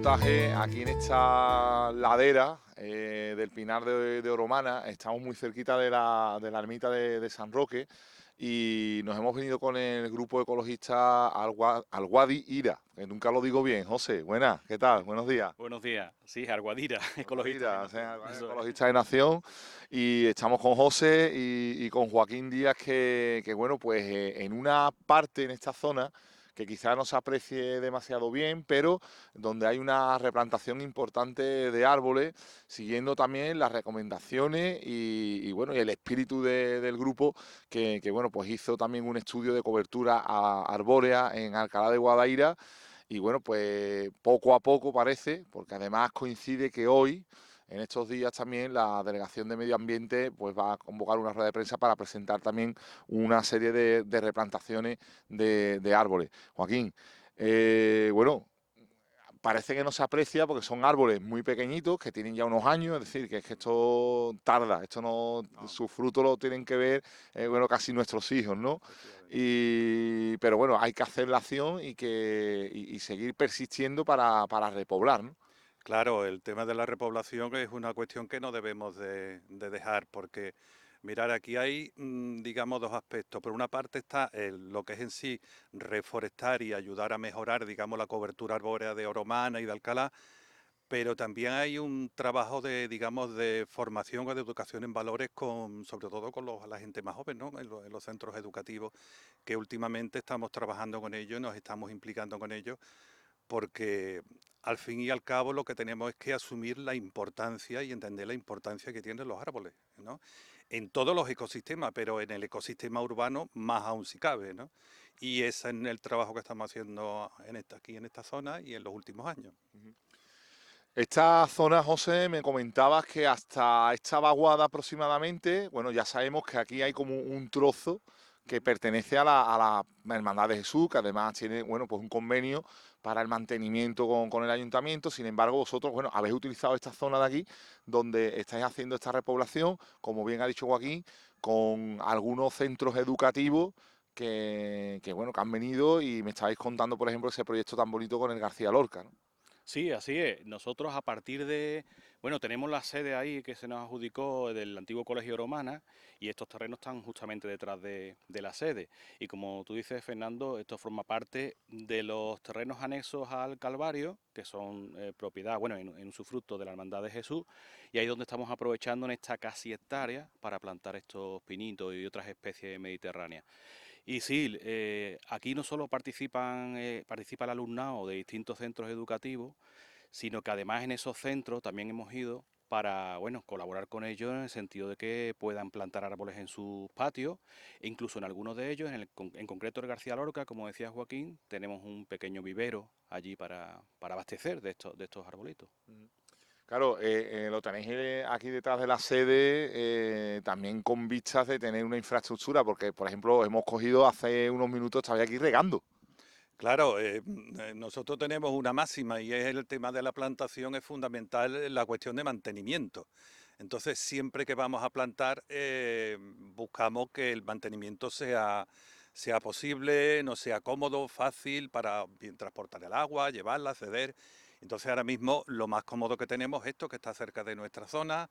reportaje aquí en esta ladera del Pinar de Oromana. Estamos muy cerquita de la ermita de San Roque y nos hemos venido con el grupo ecologista Al-Wadi Ira, que nunca lo digo bien. José, buenas, ¿qué tal? Buenos días. Buenos días. Sí, Arguadira, ecologista de Al-Wadi, o nación. sea, Eso es. ecologista de Nación, y estamos con José y con Joaquín Díaz, que bueno, pues en una parte en esta zona que quizá no se aprecie demasiado bien, pero donde hay una replantación importante de árboles, siguiendo también las recomendaciones y bueno, y el espíritu del grupo bueno, pues hizo también un estudio de cobertura arbórea en Alcalá de Guadaira. Y bueno, pues poco a poco parece, porque además coincide que hoy, en estos días también, la Delegación de Medio Ambiente pues va a convocar una rueda de prensa para presentar también una serie de replantaciones de árboles. Joaquín, bueno, parece que no se aprecia porque son árboles muy pequeñitos que tienen ya unos años, es decir, que es que esto tarda, esto no, No, su fruto lo tienen que ver, bueno, casi nuestros hijos, ¿no? efectivamente. Pero bueno, hay que hacer la acción y seguir persistiendo para repoblar, ¿no? Claro, el tema de la repoblación es una cuestión que no debemos de dejar, porque mirar, aquí hay, digamos, dos aspectos. Por una parte está lo que es en sí reforestar y ayudar a mejorar, digamos, la cobertura arbórea de Oromana y de Alcalá, pero también hay un trabajo de, digamos, de formación o de educación en valores con, sobre todo con la gente más joven, ¿no? En los centros educativos, que últimamente estamos trabajando con ellos, nos estamos implicando con ellos, porque al fin y al cabo lo que tenemos es que asumir la importancia y entender la importancia que tienen los árboles, ¿no? En todos los ecosistemas, pero en el ecosistema urbano más aún si cabe, ¿no? Y ese es el trabajo que estamos haciendo aquí en esta zona y en los últimos años. Esta zona, José, me comentabas que hasta esta vaguada aproximadamente, bueno, ya sabemos que aquí hay como un trozo que pertenece a la Hermandad de Jesús, que además tiene, bueno, pues un convenio para el mantenimiento con el ayuntamiento. Sin embargo, vosotros, bueno, habéis utilizado esta zona de aquí, donde estáis haciendo esta repoblación, como bien ha dicho Joaquín, con algunos centros educativos bueno, que han venido y me estabais contando, por ejemplo, ese proyecto tan bonito con el García Lorca, ¿no? Sí, así es. Nosotros a partir de, bueno, tenemos la sede ahí que se nos adjudicó del antiguo Colegio Romana y estos terrenos están justamente detrás de la sede. Y como tú dices, Fernando, esto forma parte de los terrenos anexos al Calvario, que son propiedad, bueno, en usufructo de la Hermandad de Jesús, y ahí es donde estamos aprovechando en esta casi hectárea para plantar estos pinitos y otras especies mediterráneas. Y sí, aquí no solo participa el alumnado de distintos centros educativos, sino que además en esos centros también hemos ido para, bueno, colaborar con ellos en el sentido de que puedan plantar árboles en sus patios e incluso en algunos de ellos, en concreto el García Lorca, como decía Joaquín, tenemos un pequeño vivero allí para abastecer de estos arbolitos. Claro, lo tenéis aquí detrás de la sede, también con vistas de tener una infraestructura, porque, por ejemplo, hemos cogido hace unos minutos, estaba aquí regando. Claro, nosotros tenemos una máxima y es el tema de la plantación, es fundamental la cuestión de mantenimiento. Entonces, siempre que vamos a plantar, buscamos que el mantenimiento sea posible, no sea cómodo, fácil para bien transportar el agua, llevarla, ceder. Entonces, ahora mismo lo más cómodo que tenemos es esto, que está cerca de nuestra zona.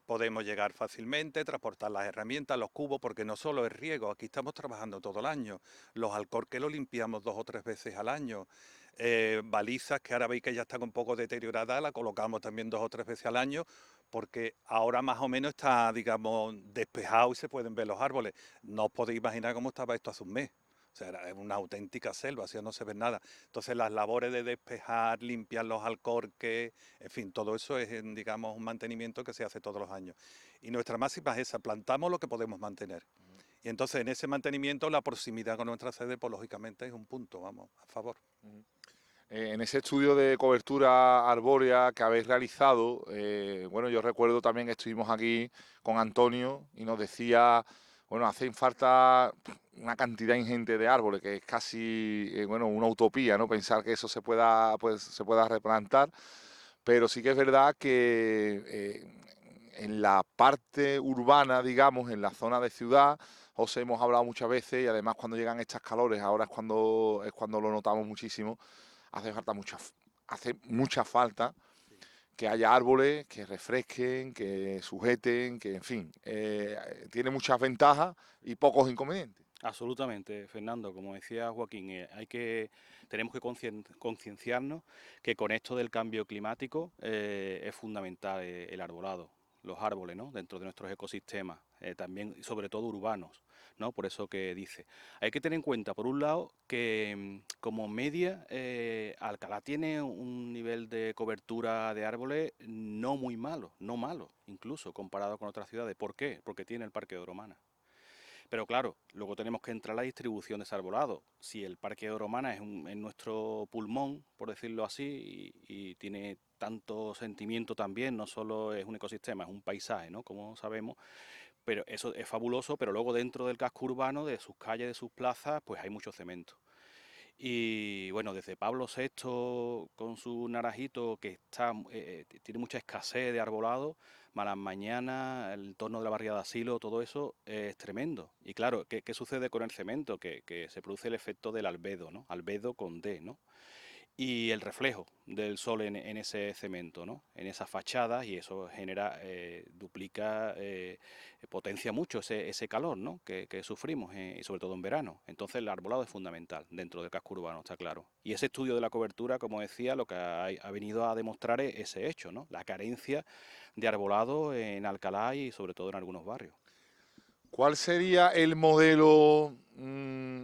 Podemos llegar fácilmente, transportar las herramientas, los cubos, porque no solo es riego, aquí estamos trabajando todo el año. Los alcorques los limpiamos 2 o 3 veces al año. Balizas que ahora veis que ya están un poco deterioradas, las colocamos también 2 o 3 veces al año, porque ahora más o menos está, digamos, despejado y se pueden ver los árboles. No os podéis imaginar cómo estaba esto hace un mes. O sea, era una auténtica selva, así no se ve nada. Entonces las labores de despejar, limpiar los alcorques, en fin, todo eso es, digamos, un mantenimiento que se hace todos los años. Y nuestra máxima es esa, plantamos lo que podemos mantener. Y entonces en ese mantenimiento la proximidad con nuestra sede, pues lógicamente es un punto, vamos, a favor. En ese estudio de cobertura arbórea que habéis realizado, bueno, yo recuerdo también que estuvimos aquí con Antonio y nos decía, bueno, hacen falta una cantidad ingente de árboles, que es casi, bueno, una utopía, ¿no? Pensar que eso se pueda replantar, pero sí que es verdad que en la parte urbana, digamos, en la zona de ciudad, os hemos hablado muchas veces y además cuando llegan estas calores, ahora es cuando lo notamos muchísimo, hace falta mucha hace mucha falta que haya árboles que refresquen, que sujeten, que en fin, tiene muchas ventajas y pocos inconvenientes. Absolutamente, Fernando. Como decía Joaquín, tenemos que concienciarnos que con esto del cambio climático es fundamental el arbolado, los árboles, ¿no? Dentro de nuestros ecosistemas, también, sobre todo urbanos, ¿no? Por eso que dice. Hay que tener en cuenta, por un lado, que como media, Alcalá tiene un nivel de cobertura de árboles no muy malo, no malo, incluso comparado con otras ciudades. ¿Por qué? Porque tiene el Parque de Oromana. Pero claro, luego tenemos que entrar a la distribución de ese arbolado. Si el Parque de Oromana es nuestro pulmón, por decirlo así, y tiene tanto sentimiento también, no solo es un ecosistema, es un paisaje, ¿no? Como sabemos, pero eso es fabuloso, pero luego dentro del casco urbano, de sus calles, de sus plazas, pues hay mucho cemento. Y bueno, desde Pablo VI con su naranjito, que tiene mucha escasez de arbolado, malas mañanas, el entorno de la barriada de Asilo, todo eso es tremendo. Y claro, ¿qué sucede con el cemento? Que se produce el efecto del albedo, ¿no? Albedo con D, ¿no? Y el reflejo del sol en ese cemento, ¿no? En esas fachadas, y eso genera, duplica, potencia mucho ese calor, ¿no? que sufrimos, y sobre todo en verano. Entonces el arbolado es fundamental dentro del casco urbano, está claro. Y ese estudio de la cobertura, como decía, lo que ha venido a demostrar es ese hecho, ¿no? La carencia de arbolado en Alcalá y sobre todo en algunos barrios. ¿Cuál sería el modelo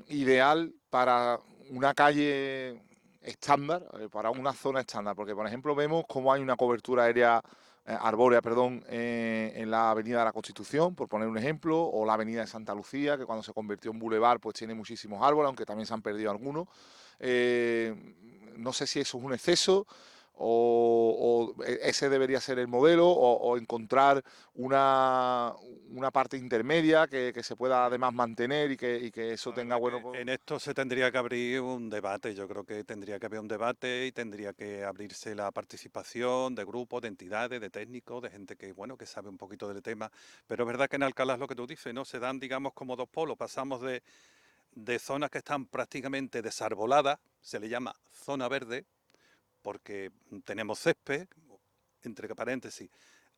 ideal para una calle estándar, para una zona estándar? Porque, por ejemplo, vemos cómo hay una cobertura aérea, arbórea, perdón, en la Avenida de la Constitución, por poner un ejemplo, o la Avenida de Santa Lucía, que cuando se convirtió en bulevar, pues tiene muchísimos árboles, aunque también se han perdido algunos. Eh, no sé si eso es un exceso o ese debería ser el modelo o encontrar una, una parte intermedia que se pueda además mantener y que eso La tenga verdad bueno. que en esto se tendría que abrir un debate. Yo creo que tendría que haber un debate y tendría que abrirse la participación de grupos, de entidades, de técnicos, de gente que, bueno, que sabe un poquito del tema. Pero es verdad que en Alcalá es lo que tú dices, ¿no? Se dan, digamos, como dos polos. Pasamos de zonas que están prácticamente desarboladas, se le llama zona verde, porque tenemos césped, entre paréntesis,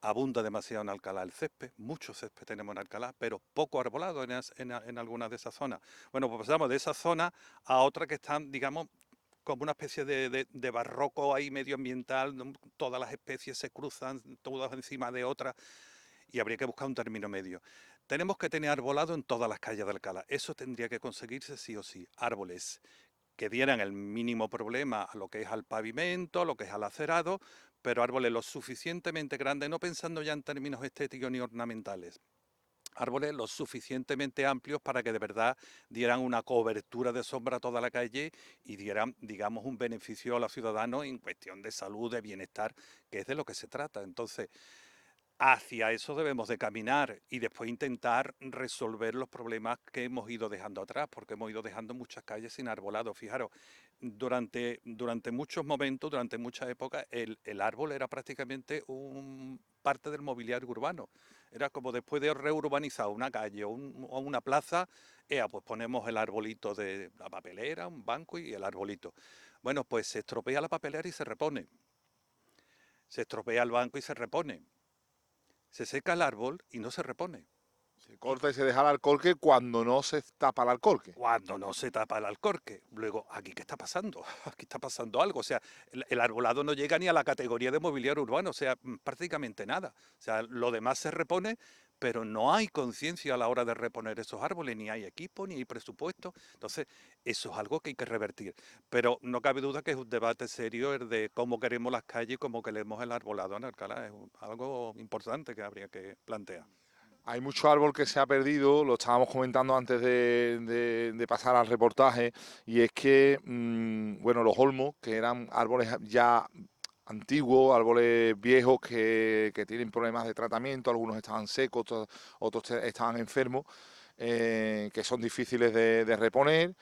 abunda demasiado en Alcalá el césped, mucho césped tenemos en Alcalá, pero poco arbolado en algunas de esas zonas. Bueno, pues pasamos de esa zona a otra que están, digamos, como una especie de barroco ahí medioambiental, todas las especies se cruzan, todas encima de otras, y habría que buscar un término medio. Tenemos que tener arbolado en todas las calles de Alcalá, eso tendría que conseguirse sí o sí, árboles que dieran el mínimo problema a lo que es al pavimento, a lo que es al acerado, pero árboles lo suficientemente grandes, no pensando ya en términos estéticos ni ornamentales, árboles lo suficientemente amplios para que de verdad dieran una cobertura de sombra a toda la calle y dieran, digamos, un beneficio a los ciudadanos en cuestión de salud, de bienestar, que es de lo que se trata. Entonces, hacia eso debemos de caminar y después intentar resolver los problemas que hemos ido dejando atrás, porque hemos ido dejando muchas calles sin arbolado. Fijaros, durante muchos momentos, durante muchas épocas, el árbol era prácticamente parte del mobiliario urbano. Era como después de reurbanizar una calle o una plaza, pues ponemos el arbolito de la papelera, un banco y el arbolito. Bueno, pues se estropea la papelera y se repone. Se estropea el banco y se repone. Se seca el árbol y no se repone. Se Y corta y se deja el alcorque cuando no se tapa el alcorque. cuando no se tapa el alcorque, luego, ¿aquí qué está pasando? Aquí está pasando algo. O sea, el arbolado no llega ni a la categoría de mobiliario urbano, o sea, prácticamente nada. O sea, lo demás se repone, pero no hay conciencia a la hora de reponer esos árboles, ni hay equipo, ni hay presupuesto. Entonces, eso es algo que hay que revertir. Pero no cabe duda que es un debate serio el de cómo queremos las calles y cómo queremos el arbolado en Alcalá. Es algo importante que habría que plantear. Hay mucho árbol que se ha perdido, lo estábamos comentando antes de pasar al reportaje, y es que, bueno, los olmos, que eran árboles ya antiguos, árboles viejos que tienen problemas de tratamiento, algunos estaban secos, otros estaban enfermos, que son difíciles de reponer.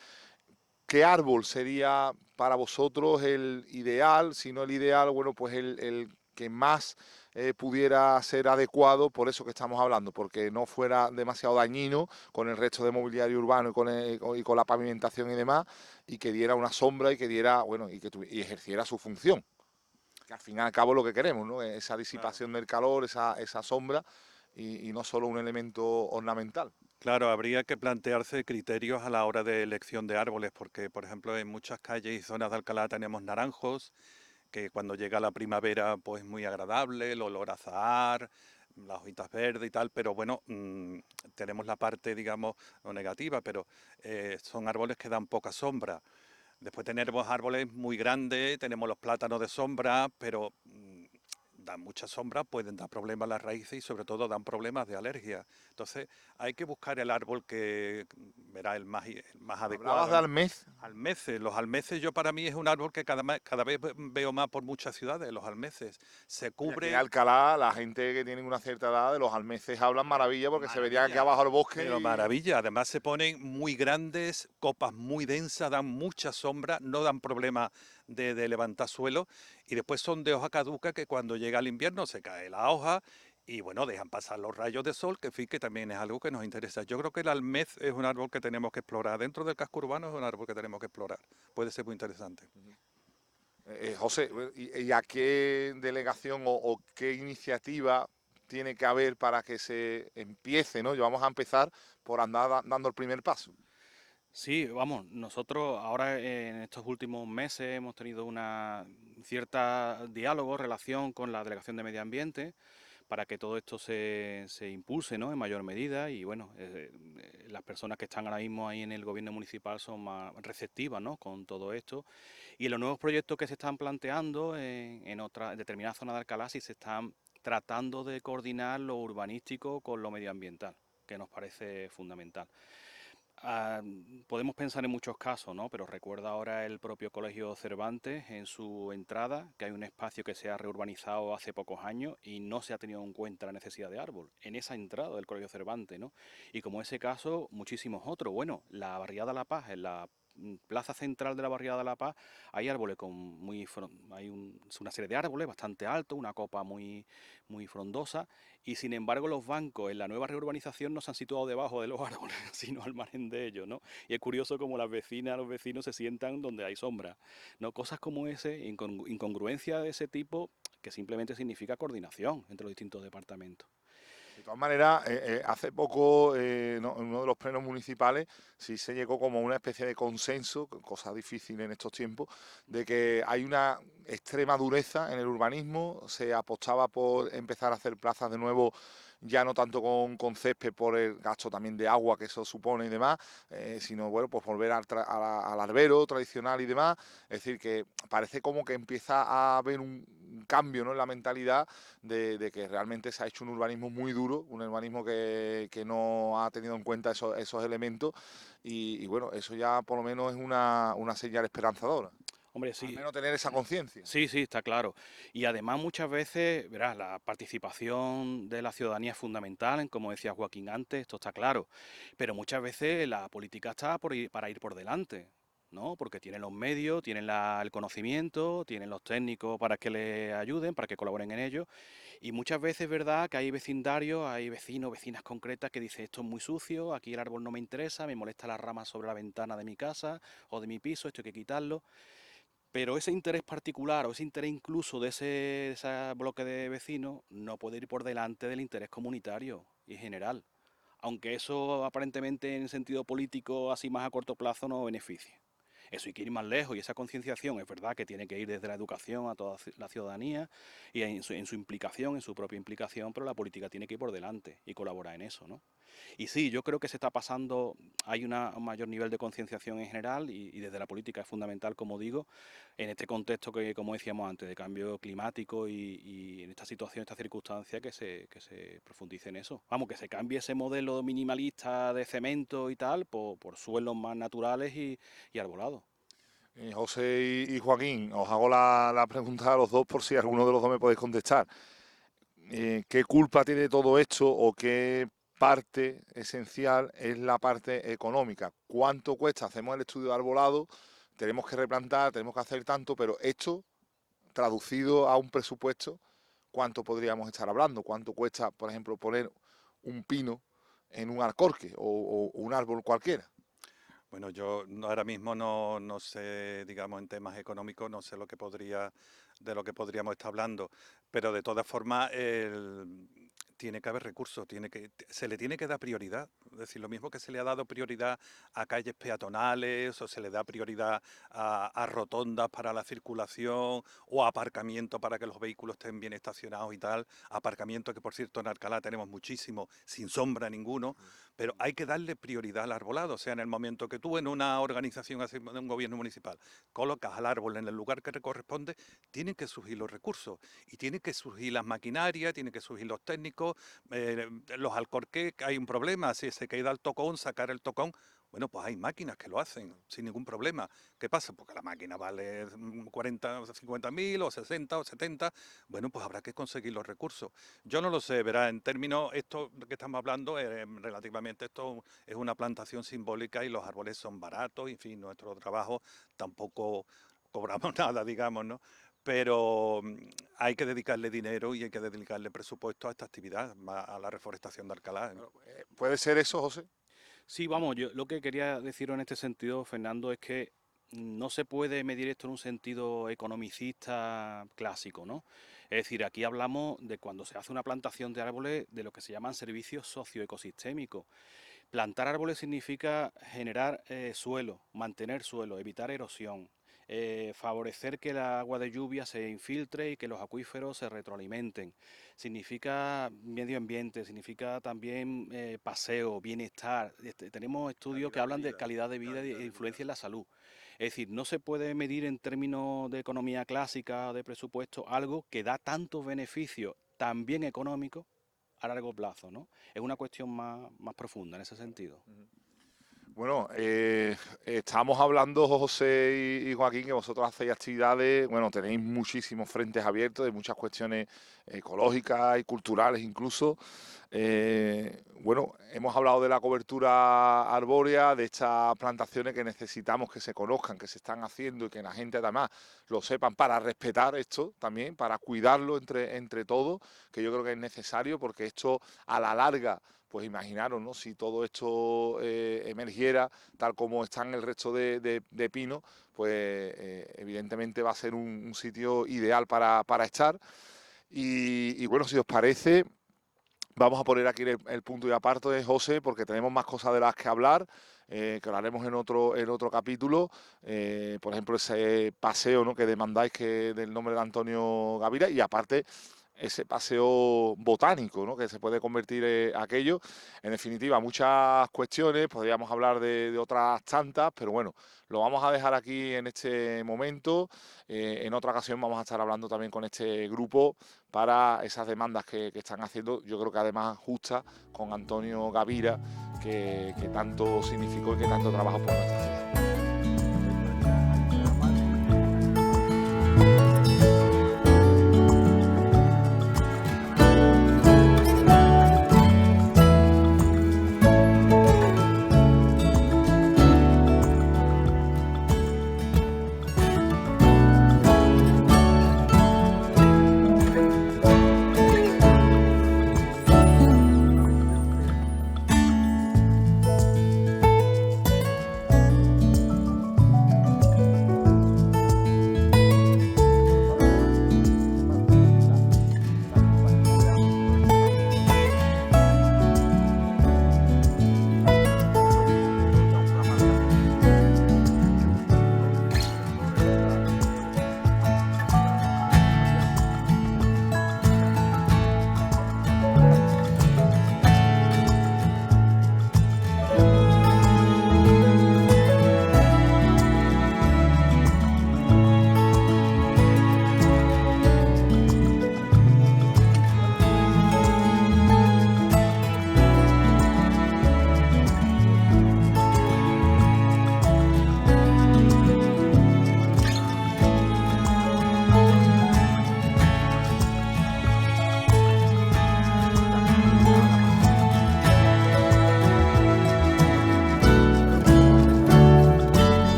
¿Qué árbol sería para vosotros el ideal? Si no el ideal, bueno, pues el que más pudiera ser adecuado por eso que estamos hablando, porque no fuera demasiado dañino con el resto de mobiliario urbano y con la pavimentación y demás, y que diera una sombra y que diera, bueno, y ejerciera su función. Que al fin y al cabo es lo que queremos, ¿no? Esa Claro. disipación del calor, esa sombra y no solo un elemento ornamental. Claro, habría que plantearse criterios a la hora de elección de árboles, porque, por ejemplo, en muchas calles y zonas de Alcalá tenemos naranjos, que cuando llega la primavera, pues muy agradable, el olor a azahar, las hojitas verdes y tal, pero bueno, tenemos la parte, digamos, no negativa, pero son árboles que dan poca sombra. Después tenemos árboles muy grandes, tenemos los plátanos de sombra, pero dan mucha sombra, pueden dar problemas a las raíces y sobre todo dan problemas de alergia. Entonces hay que buscar el árbol que verá el más Hablabas adecuado, de ¿no? almez. Almeces, los almeces yo para mí es un árbol que cada vez veo más por muchas ciudades, los almeces. Se Oye, aquí en cubren, Alcalá, la gente que tiene una cierta edad de los almeces hablan maravilla porque se verían aquí abajo el pero bosque. maravilla. Además se ponen muy grandes, copas muy densas, dan mucha sombra, no dan problema de levantar suelo. Y después son de hoja caduca que cuando llega el invierno se cae la hoja y bueno, dejan pasar los rayos de sol, que en fin, que también es algo que nos interesa. Yo creo que el almez es un árbol que tenemos que explorar. Dentro del casco urbano es un árbol que tenemos que explorar. Puede ser muy interesante. José, ¿y a qué delegación o qué iniciativa tiene que haber para que se empiece, ¿no? Y vamos a empezar por andar dando el primer paso. Sí, vamos, nosotros ahora en estos últimos meses hemos tenido una cierta diálogo, relación con la Delegación de Medio Ambiente para que todo esto se impulse, ¿no? En mayor medida y bueno, las personas que están ahora mismo ahí en el gobierno municipal son más receptivas, ¿no? Con todo esto y en los nuevos proyectos que se están planteando en otras determinadas zonas de Alcalá sí se están tratando de coordinar lo urbanístico con lo medioambiental, que nos parece fundamental. Ah, podemos pensar en muchos casos, ¿no? Pero recuerda ahora el propio Colegio Cervantes en su entrada, que hay un espacio que se ha reurbanizado hace pocos años y no se ha tenido en cuenta la necesidad de árbol en esa entrada del Colegio Cervantes, ¿no? Y como ese caso, muchísimos otros. Bueno, la barriada La Paz, en la plaza central de la barriada La Paz, hay árboles con una serie de árboles bastante altos, una copa muy frondosa y sin embargo los bancos en la nueva reurbanización no se han situado debajo de los árboles, sino al margen de ellos, ¿no? Y es curioso cómo las vecinas, los vecinos se sientan donde hay sombra, ¿no? Cosas como ese, incongruencia de ese tipo, que simplemente significa coordinación entre los distintos departamentos. De todas maneras, hace poco, en uno de los plenos municipales, sí se llegó como a una especie de consenso, cosa difícil en estos tiempos, de que hay una extrema dureza en el urbanismo, se apostaba por empezar a hacer plazas de nuevo, ya no tanto con césped por el gasto también de agua que eso supone y demás, sino bueno, pues volver al albero tradicional y demás. Es decir, que parece como que empieza a haber un cambio, ¿no?, en la mentalidad de que realmente se ha hecho un urbanismo muy duro, un urbanismo que no ha tenido en cuenta esos elementos y bueno, eso ya por lo menos es una señal esperanzadora. Hombre, Al sí, menos tener esa conciencia. sí, sí, está claro. Y además muchas veces, verás, la participación de la ciudadanía es fundamental, como decía Joaquín antes, esto está claro. Pero muchas veces la política está para ir por delante, ¿no? Porque tienen los medios, tienen el conocimiento, tienen los técnicos para que les ayuden, para que colaboren en ello. Y muchas veces es verdad que hay vecindarios, hay vecinos, vecinas concretas que dicen esto es muy sucio, aquí el árbol no me interesa, me molesta las ramas sobre la ventana de mi casa o de mi piso, esto hay que quitarlo. Pero ese interés particular o ese interés incluso de ese bloque de vecinos no puede ir por delante del interés comunitario y general, aunque eso aparentemente en sentido político así más a corto plazo no beneficie. Eso hay que ir más lejos y esa concienciación es verdad que tiene que ir desde la educación a toda la ciudadanía y en su implicación, en su propia implicación, pero la política tiene que ir por delante y colaborar en eso, ¿no? Y sí, yo creo que se está pasando, hay un mayor nivel de concienciación en general y desde la política es fundamental, como digo, en este contexto que, como decíamos antes, de cambio climático y en esta situación, esta circunstancia, que se profundice en eso. Vamos, que se cambie ese modelo minimalista de cemento y tal por suelos más naturales y arbolados. José y Joaquín, os hago la pregunta a los dos por si alguno de los dos me podéis contestar. ¿Qué culpa tiene todo esto o qué parte esencial es la parte económica? ¿Cuánto cuesta? Hacemos el estudio de arbolado, tenemos que replantar, tenemos que hacer tanto, pero esto, traducido a un presupuesto, ¿cuánto podríamos estar hablando? ¿Cuánto cuesta, por ejemplo, poner un pino en un alcorque o un árbol cualquiera? Bueno, yo ahora mismo no sé, digamos, en temas económicos, no sé lo que podría de lo que podríamos estar hablando, pero de todas formas tiene que haber recursos, se le tiene que dar prioridad. Es decir, lo mismo que se le ha dado prioridad a calles peatonales o se le da prioridad a rotondas para la circulación o a aparcamiento para que los vehículos estén bien estacionados y tal. Aparcamiento que, por cierto, en Alcalá tenemos muchísimo, sin sombra ninguno, pero hay que darle prioridad al arbolado. O sea, en el momento que tú en una organización así, de un gobierno municipal colocas al árbol en el lugar que le corresponde, tienen que surgir los recursos y tienen que surgir las maquinarias, tienen que surgir los técnicos, los alcorqués, hay un problema, si se queda el tocón, sacar el tocón, bueno, pues hay máquinas que lo hacen sin ningún problema. ¿Qué pasa? Porque la máquina vale 40 o 50.000 o 60 o 70, bueno, pues habrá que conseguir los recursos. Yo no lo sé, verá, en términos, esto que estamos hablando, relativamente esto es una plantación simbólica y los árboles son baratos, en fin, nuestro trabajo tampoco cobramos nada, digamos, ¿no? Pero hay que dedicarle dinero y hay que dedicarle presupuesto a esta actividad, a la reforestación de Alcalá, ¿no? ¿Puede ser eso, José? Sí, vamos, yo lo que quería decir en este sentido, Fernando, es que no se puede medir esto en un sentido economicista clásico, ¿no? Es decir, aquí hablamos de cuando se hace una plantación de árboles de lo que se llaman servicios socioecosistémicos. Plantar árboles significa generar suelo, mantener suelo, evitar erosión, favorecer que el agua de lluvia se infiltre y que los acuíferos se retroalimenten. Significa medio ambiente, significa también paseo, bienestar. Tenemos estudios que hablan de calidad de vida e influencia en la salud. Es decir, no se puede medir en términos de economía clásica, de presupuesto, algo que da tantos beneficios, también económicos, a largo plazo, ¿no? Es una cuestión más profunda en ese sentido. Bueno, estamos hablando, José y Joaquín, que vosotros hacéis actividades, bueno, tenéis muchísimos frentes abiertos de muchas cuestiones ecológicas y culturales incluso. Bueno, hemos hablado de la cobertura arbórea, de estas plantaciones que necesitamos que se conozcan, que se están haciendo y que la gente además lo sepan para respetar esto también, para cuidarlo entre todos, que yo creo que es necesario porque esto a la larga, pues imaginaros, ¿no? Si todo esto emergiera tal como están el resto de pinos, pues evidentemente va a ser un sitio ideal para estar. Y bueno, si os parece, vamos a poner aquí el punto y aparte de José, porque tenemos más cosas de las que hablar, que hablaremos en otro capítulo. Por ejemplo, ese paseo, ¿no?, que demandáis que del nombre de Antonio Gavira, y aparte ese paseo botánico, ¿no?, que se puede convertir aquello. En definitiva, muchas cuestiones, podríamos hablar de otras tantas, pero bueno, lo vamos a dejar aquí en este momento. En otra ocasión vamos a estar hablando también con este grupo para esas demandas que están haciendo, yo creo que además justas, con Antonio Gavira, que tanto significó y que tanto trabajó por nuestra ciudad.